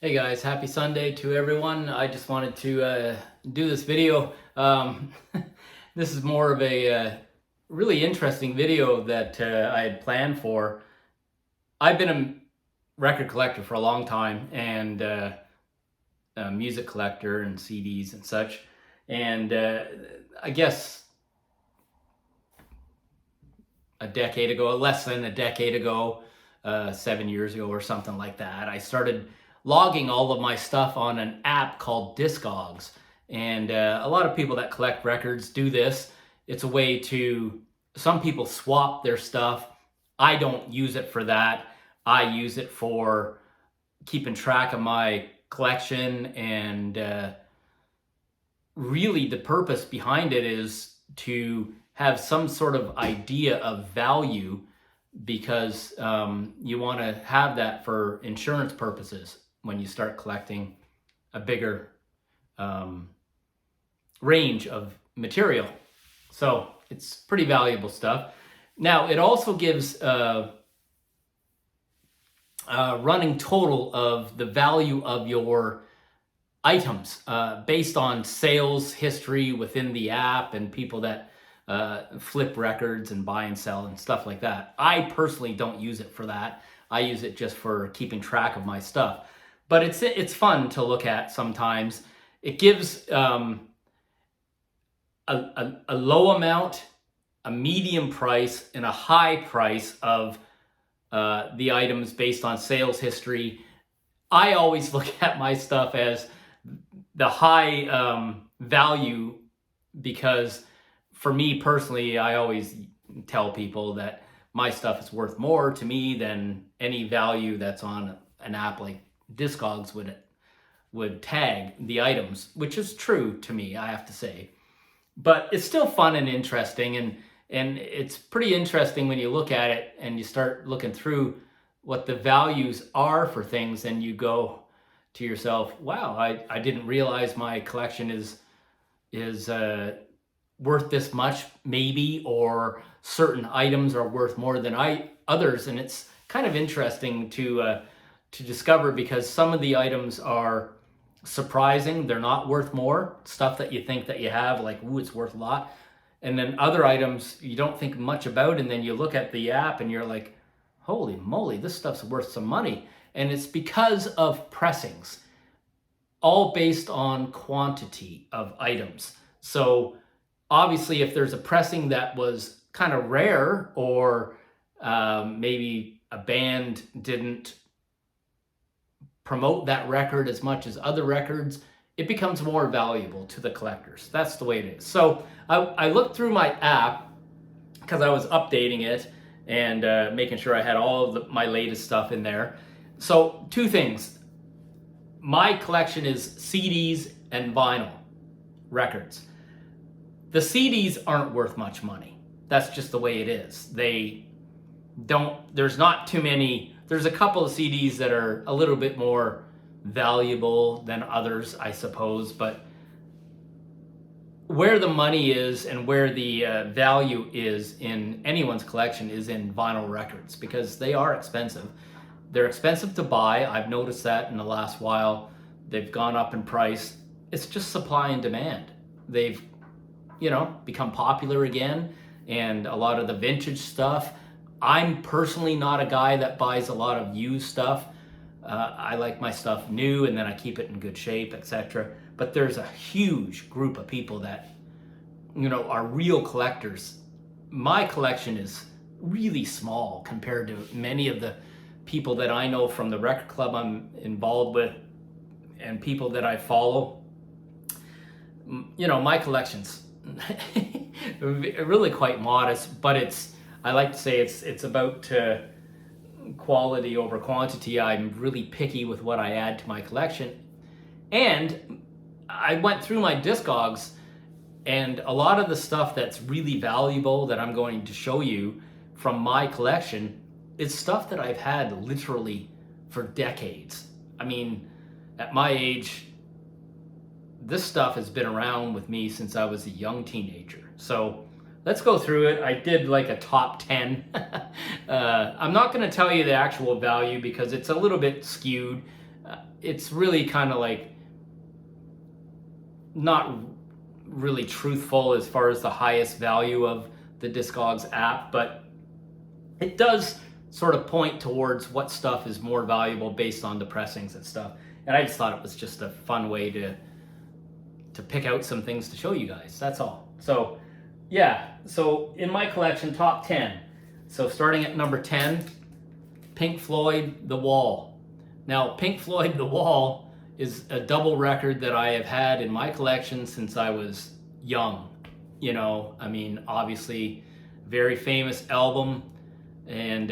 Hey guys, happy Sunday to everyone. I just wanted to do this video. This is more of a really interesting video that I had planned for. I've been a record collector for a long time and a music collector and CDs and such. And I guess a decade ago, less than a decade ago, 7 years ago or something like that, I started logging all of my stuff on an app called Discogs. And a lot of people that collect records do this. It's a way to, some people swap their stuff. I don't use it for that. I use it for keeping track of my collection, and really the purpose behind it is to have some sort of idea of value, because you want to have that for insurance purposes when you start collecting a bigger range of material. So it's pretty valuable stuff. Now, it also gives a running total of the value of your items based on sales history within the app and people that flip records and buy and sell and stuff like that. I personally don't use it for that. I use it just for keeping track of my stuff. But it's fun to look at sometimes. It gives a low amount, a medium price, and a high price of the items based on sales history. I always look at my stuff as the high value, because for me personally, I always tell people that my stuff is worth more to me than any value that's on an app like Discogs would tag the items, which is true to me, I have to say. But it's still fun and interesting, and it's pretty interesting when you look at it and you start looking through what the values are for things, and you go to yourself, wow, I didn't realize my collection is worth this much, maybe, or certain items are worth more than others. And it's kind of interesting to discover, because some of the items are surprising. They're not worth more. Stuff that you think that you have, like, ooh, it's worth a lot. And then other items you don't think much about, and then you look at the app and you're like, holy moly, this stuff's worth some money. And it's because of pressings, all based on quantity of items. So obviously, if there's a pressing that was kind of rare, or maybe a band didn't promote that record as much as other records, it becomes more valuable to the collectors. That's the way it is. So I looked through my app because I was updating it and making sure I had all of my latest stuff in there. So two things. My collection is CDs and vinyl records. The CDs aren't worth much money. That's just the way it is. There's not too many. There's a couple of CDs that are a little bit more valuable than others, I suppose, but where the money is and where the value is in anyone's collection is in vinyl records, because they are expensive. They're expensive to buy. I've noticed that in the last while. They've gone up in price. It's just supply and demand. They've become popular again, and a lot of the vintage stuff. I'm personally not a guy that buys a lot of used stuff. I like my stuff new, and then I keep it in good shape, etc. But there's a huge group of people that, are real collectors. My collection is really small compared to many of the people that I know from the record club I'm involved with and people that I follow. My collection's really quite modest, but I like to say it's about quality over quantity. I'm really picky with what I add to my collection. And I went through my Discogs, and a lot of the stuff that's really valuable that I'm going to show you from my collection is stuff that I've had literally for decades. I mean, at my age, this stuff has been around with me since I was a young teenager. So let's go through it. I did like a top 10. I'm not going to tell you the actual value because it's a little bit skewed. it's really kind of like not really truthful as far as the highest value of the Discogs app, but it does sort of point towards what stuff is more valuable based on the pressings and stuff. And I just thought it was just a fun way to pick out some things to show you guys. That's all. So yeah, so in my collection, top 10. So starting at number 10, Pink Floyd, The Wall. Now, Pink Floyd, The Wall is a double record that I have had in my collection since I was young. You know, I mean, obviously, very famous album, and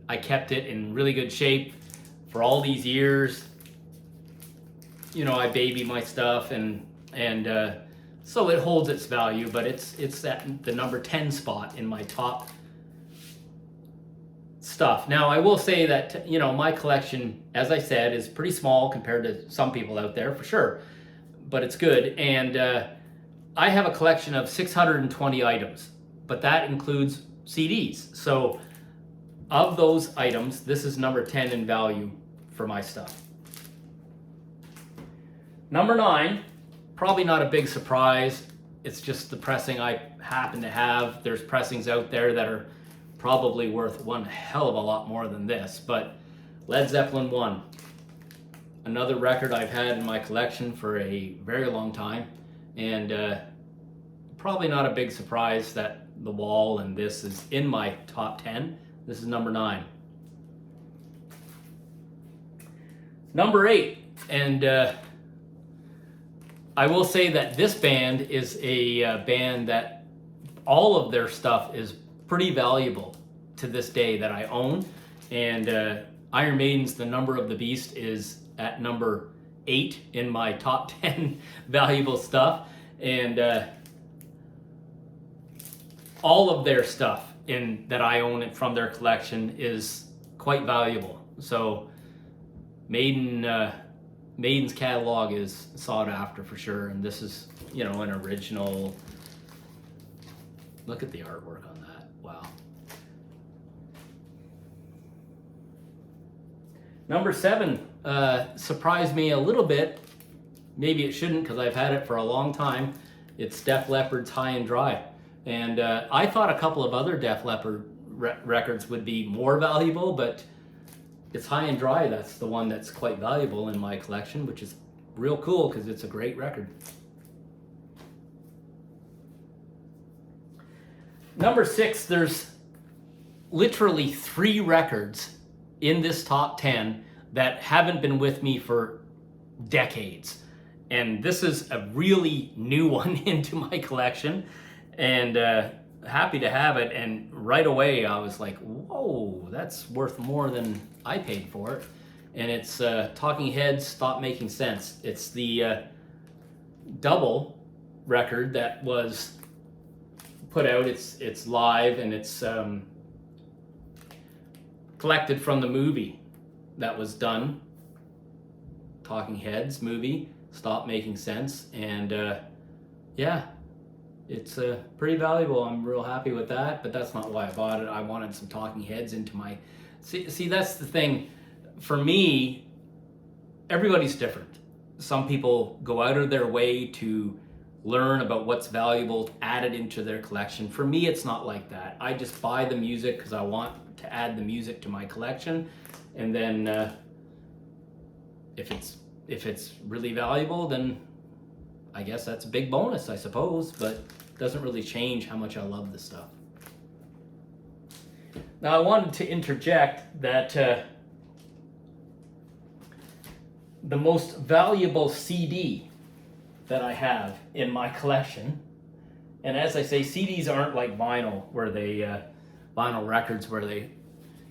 I kept it in really good shape for all these years. You know, I baby my stuff, and so it holds its value, but it's at the number 10 spot in my top stuff. Now, I will say that, you know, my collection, as I said, is pretty small compared to some people out there, for sure, but it's good. And I have a collection of 620 items, but that includes CDs. So of those items, this is number 10 in value for my stuff. Number 9, probably not a big surprise. It's just the pressing I happen to have. There's pressings out there that are probably worth one hell of a lot more than this, but Led Zeppelin 1, another record I've had in my collection for a very long time, and probably not a big surprise that The Wall and this is in my top 10. This is number 9. Number 8, and I will say that this band is a band that all of their stuff is pretty valuable to this day that I own, and Iron Maiden's The Number of the Beast is at number 8 in my top 10 valuable stuff, and all of their stuff that I own from their collection is quite valuable. So Maiden's catalog is sought after for sure, and this is, you know, an original. Look at the artwork on that. Wow. Number 7 surprised me a little bit. Maybe it shouldn't, because I've had it for a long time. It's Def Leppard's High and Dry. And I thought a couple of other Def Leppard records would be more valuable, but it's High and Dry that's the one that's quite valuable in my collection, which is real cool because it's a great record. Number 6, there's literally 3 records in this top 10 that haven't been with me for decades. And this is a really new one into my collection, and happy to have it. And right away I was like, whoa, that's worth more than I paid for it. And it's Talking Heads, Stop Making Sense. It's the double record that was put out. It's live, and it's collected from the movie that was done, Talking Heads movie, Stop Making Sense. And yeah, it's pretty valuable. I'm real happy with that, but that's not why I bought it. I wanted some Talking Heads into my... See, that's the thing. For me, everybody's different. Some people go out of their way to learn about what's valuable, add it into their collection. For me, it's not like that. I just buy the music because I want to add the music to my collection, and then if it's really valuable, then I guess that's a big bonus, I suppose, but it doesn't really change how much I love this stuff. Now, I wanted to interject that the most valuable CD that I have in my collection, and as I say, CDs aren't like vinyl, where they vinyl records where they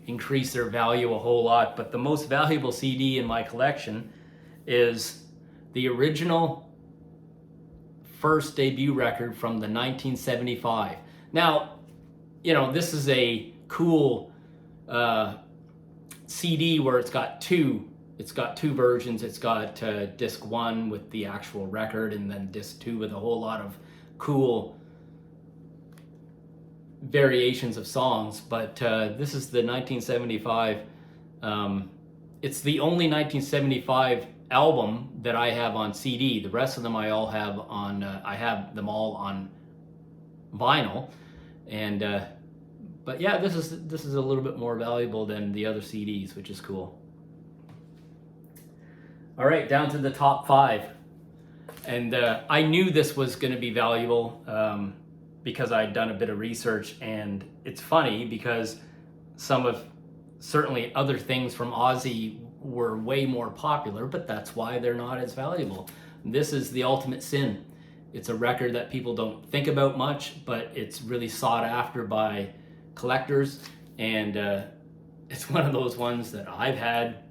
increase their value a whole lot, but the most valuable CD in my collection is the original first debut record from the 1975. Now, you know, this is a cool CD where it's got two versions. It's got disc 1 with the actual record, and then disc 2 with a whole lot of cool variations of songs. But this is the 1975. It's the only 1975 album that I have on CD. The rest of them I have them all on vinyl. And but yeah, this is a little bit more valuable than the other CDs, which is cool. All right, down to the top 5. And I knew this was going to be valuable because I'd done a bit of research. And it's funny because some of certainly other things from Ozzy were way more popular, but that's why they're not as valuable. This is The Ultimate Sin. It's a record that people don't think about much, but it's really sought after by collectors. And it's one of those ones that I've had.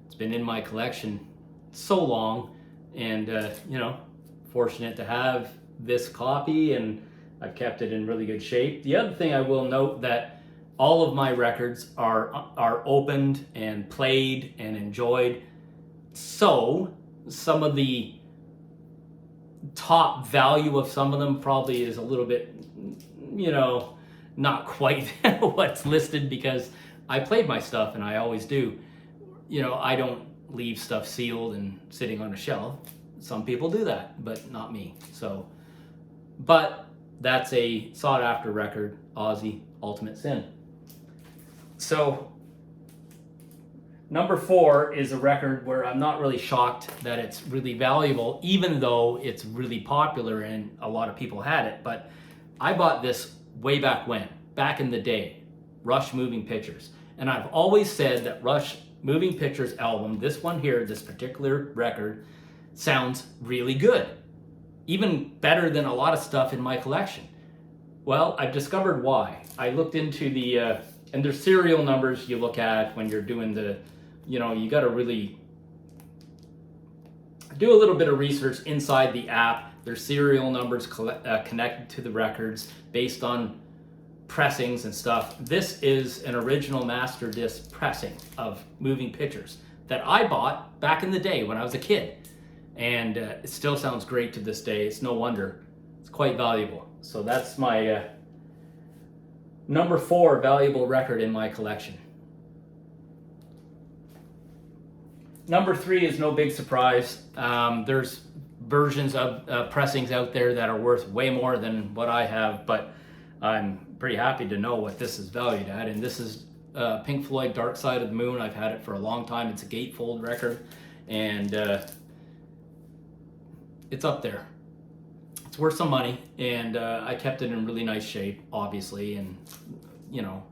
It's been in my collection so long, and you know, fortunate to have this copy, and I've kept it in really good shape. The other thing I will note that all of my records are opened and played and enjoyed. So some of the top value of some of them probably is a little bit, you know, not quite what's listed, because I played my stuff and I always do. You know, I don't leave stuff sealed and sitting on a shelf. Some people do that, but not me. So, but that's a sought after record, Ozzy, Ultimate Sin. So, number 4 is a record where I'm not really shocked that it's really valuable, even though it's really popular and a lot of people had it. But I bought this way back when, back in the day, Rush Moving Pictures. And I've always said that Rush Moving Pictures album, this one here, this particular record, sounds really good. Even better than a lot of stuff in my collection. Well, I've discovered why. I looked into the, and there's serial numbers you look at when you're doing the, you know, you got to really do a little bit of research inside the app. There's serial numbers connected to the records based on pressings and stuff. This is an original master disc pressing of Moving Pictures that I bought back in the day when I was a kid. And it still sounds great to this day. It's no wonder. It's quite valuable. So that's my number 4 valuable record in my collection. Number 3 is no big surprise. There's versions of pressings out there that are worth way more than what I have, but I'm pretty happy to know what this is valued at. And this is Pink Floyd, Dark Side of the Moon. I've had it for a long time. It's a gatefold record, and it's up there. It's worth some money, and I kept it in really nice shape, obviously, and you know,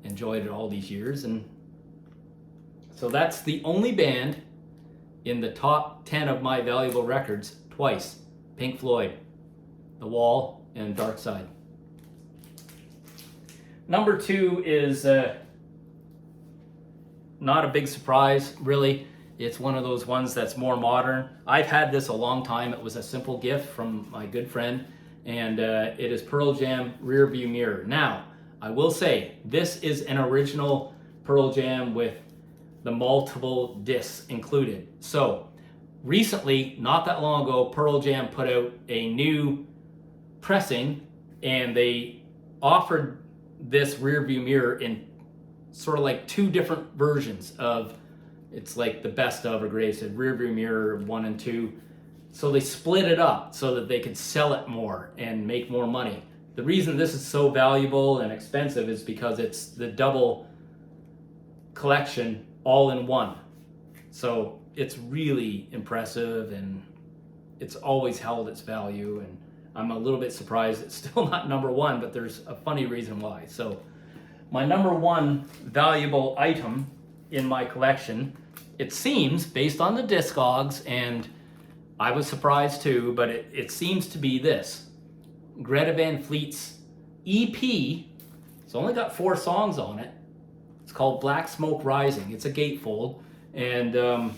enjoyed it all these years. And so that's the only band in the top 10 of my valuable records twice: Pink Floyd, The Wall, and Dark Side. Number 2 is not a big surprise, really. It's one of those ones that's more modern. I've had this a long time. It was a simple gift from my good friend, and it is Pearl Jam Rearview Mirror. Now, I will say, this is an original Pearl Jam with the multiple discs included. So, recently, not that long ago, Pearl Jam put out a new pressing, and they offered this Rearview Mirror in sort of like 2 different versions of, it's like the best of or greatest of Rearview Mirror 1 and 2. So they split it up so that they could sell it more and make more money. The reason this is so valuable and expensive is because it's the double collection all in one. So it's really impressive, and it's always held its value. And I'm a little bit surprised it's still not number 1, but there's a funny reason why. So my number 1 valuable item in my collection, it seems, based on the Discogs, and I was surprised too, but it seems to be this Greta Van Fleet's EP. It's only got 4 songs on it. It's called Black Smoke Rising. It's a gatefold, and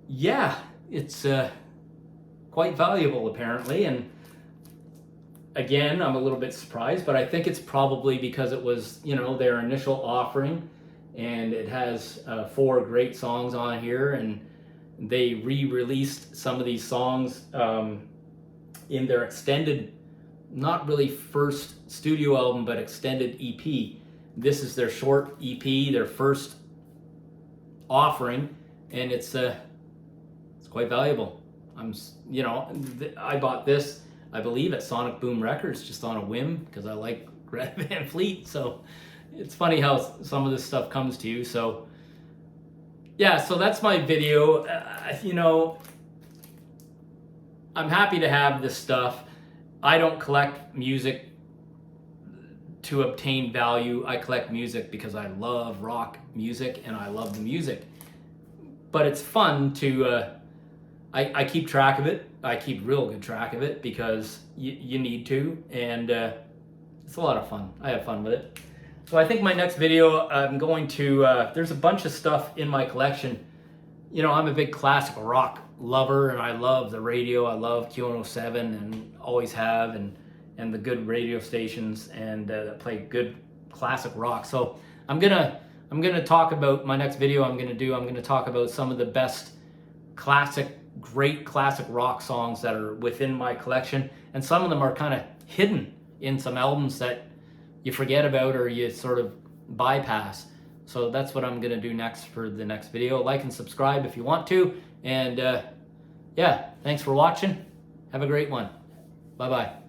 yeah, it's quite valuable apparently. And again, I'm a little bit surprised, but I think it's probably because it was, you know, their initial offering. And it has 4 great songs on here, and they re-released some of these songs in their extended, not really first studio album, but extended EP. This is their short EP, their first offering, and it's quite valuable. I bought this, I believe, at Sonic Boom Records just on a whim because I like Greta Van Fleet. So it's funny how some of this stuff comes to you. So yeah, so that's my video. I'm happy to have this stuff. I don't collect music to obtain value. I collect music because I love rock music and I love the music. But it's fun to, I keep track of it. I keep real good track of it because you need to, and it's a lot of fun. I have fun with it. So I think my next video, I'm going to, there's a bunch of stuff in my collection. I'm a big classic rock lover, and I love the radio. I love Q107 and always have, and the good radio stations and that play good classic rock. So I'm gonna talk about my next video. I'm gonna talk about some of the best great classic rock songs that are within my collection, and some of them are kind of hidden in some albums that you forget about or you sort of bypass. So that's what I'm gonna do next for the next video. Like and subscribe if you want to, and yeah, thanks for watching. Have a great one. Bye bye.